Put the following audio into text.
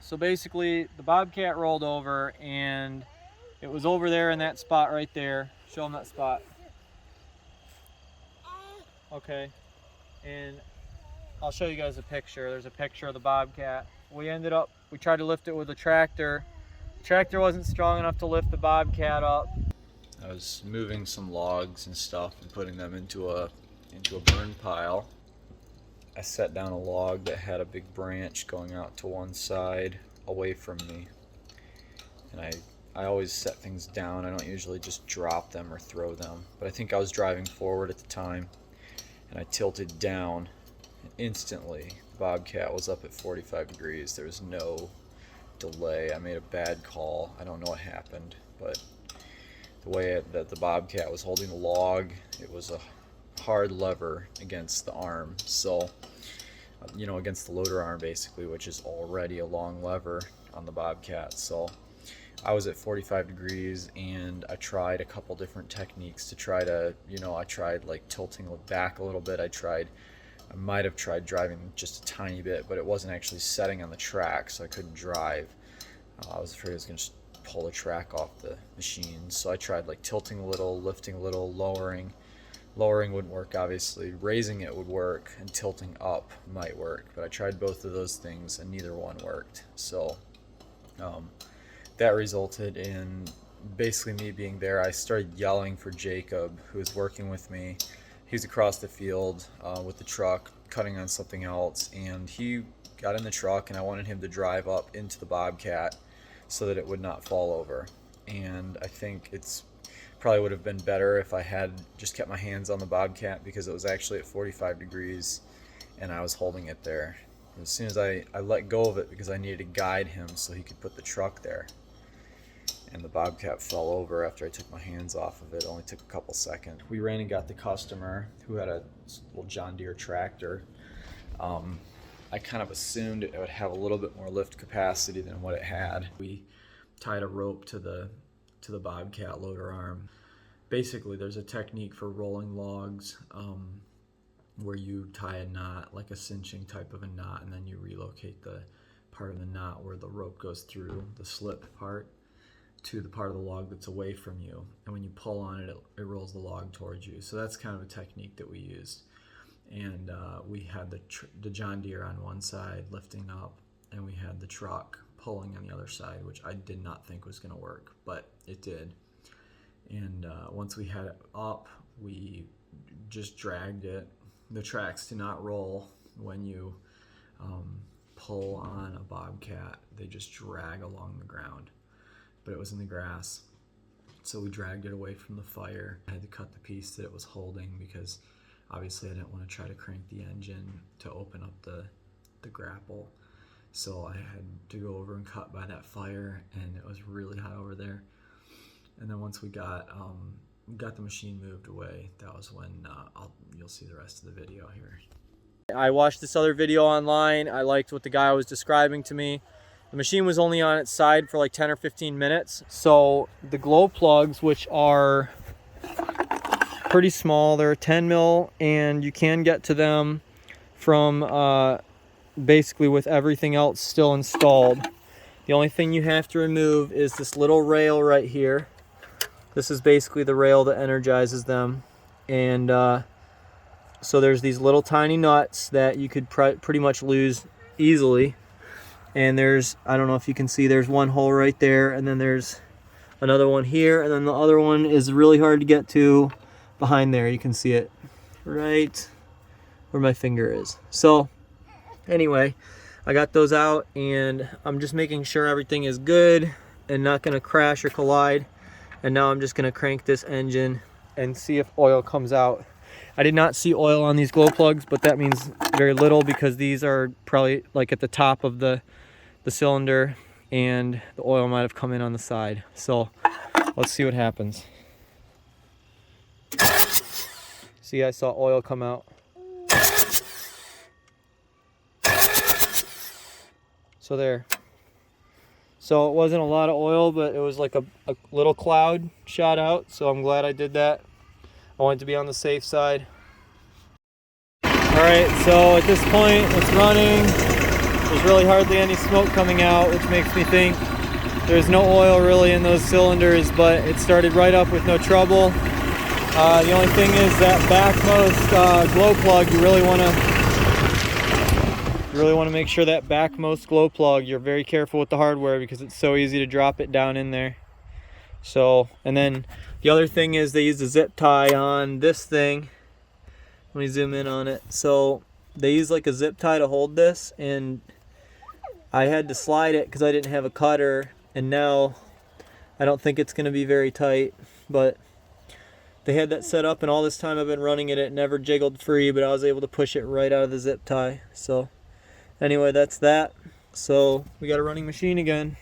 So basically the Bobcat rolled over and it was over there in that spot right there. Show them that spot. Okay, and I'll show you guys a picture. There's a picture of the Bobcat. We tried to lift it with a tractor. The tractor wasn't strong enough to lift the Bobcat up. I was moving some logs and stuff and putting them into a burn pile. I set down a log that had a big branch going out to one side away from me. And I always set things down. I don't usually just drop them or throw them. But I think I was driving forward at the time and I tilted down and instantly the Bobcat was up at 45 degrees. There was no delay. I made a bad call. I don't know what happened, but the way that the Bobcat was holding the log, it was a hard lever against the arm, so against the loader arm basically, which is already a long lever on the Bobcat. So I was at 45 degrees and I tried a couple different techniques to try to, I tried like tilting back a little bit. I might have tried driving just a tiny bit, but it wasn't actually setting on the track, so I couldn't drive. I was afraid I was going to pull the track off the machine, so I tried like tilting a little, lifting a little, lowering. Lowering wouldn't work, obviously. Raising it would work, and tilting up might work, but I tried both of those things and neither one worked. So that resulted in basically me being there. I started yelling for Jacob, who was working with me. He was across the field with the truck, cutting on something else, and he got in the truck and I wanted him to drive up into the Bobcat so that it would not fall over. And I think it's probably would have been better if I had just kept my hands on the Bobcat, because it was actually at 45 degrees and I was holding it there. As soon as I let go of it, because I needed to guide him so he could put the truck there, and the Bobcat fell over after I took my hands off of it. It only took a couple seconds. We ran and got the customer, who had a little John Deere tractor. I kind of assumed it would have a little bit more lift capacity than what it had. We tied a rope to the Bobcat loader arm. Basically, there's a technique for rolling logs where you tie a knot, like a cinching type of a knot, and then you relocate the part of the knot where the rope goes through the slip part to the part of the log that's away from you. And when you pull on it, it rolls the log towards you. So that's kind of a technique that we used. And we had the John Deere on one side lifting up, and we had the truck pulling on the other side, which I did not think was going to work, but it did. And once we had it up, we just dragged it. The tracks do not roll when you pull on a Bobcat. They just drag along the ground, but it was in the grass. So we dragged it away from the fire. I had to cut the piece that it was holding, because obviously I didn't want to try to crank the engine to open up the grapple. So I had to go over and cut by that fire, and it was really hot over there. And then once we got the machine moved away, that was when you'll see the rest of the video here. I watched this other video online. I liked what the guy was describing to me. The machine was only on its side for like 10 or 15 minutes. So the glow plugs, which are pretty small, they're 10 mil, and you can get to them from basically with everything else still installed. The only thing you have to remove is this little rail right here. This is basically the rail that energizes them. And so there's these little tiny nuts that you could pretty much lose easily. And there's, I don't know if you can see, there's one hole right there, and then there's another one here, and then the other one is really hard to get to behind there. You can see it right where my finger is. So anyway, I got those out, and I'm just making sure everything is good and not going to crash or collide. And now I'm just going to crank this engine and see if oil comes out. I did not see oil on these glow plugs, but that means very little, because these are probably like at the top of the cylinder, and the oil might have come in on the side. So let's see what happens. See, I saw oil come out. So there. So it wasn't a lot of oil, but it was like a little cloud shot out. So I'm glad I did that. I wanted to be on the safe side. All right, so at this point it's running. There's really hardly any smoke coming out, which makes me think there's no oil really in those cylinders, but it started right up with no trouble. The only thing is that backmost glow plug, you really want to make sure that backmost glow plug, you're very careful with the hardware because it's so easy to drop it down in there. So, and then the other thing is they use a zip tie on this thing. Let me zoom in on it. So they use like a zip tie to hold this, and I had to slide it because I didn't have a cutter, and now I don't think it's going to be very tight, but they had that set up, and all this time I've been running it never jiggled free, but I was able to push it right out of the zip tie. So anyway, that's that. So we got a running machine again.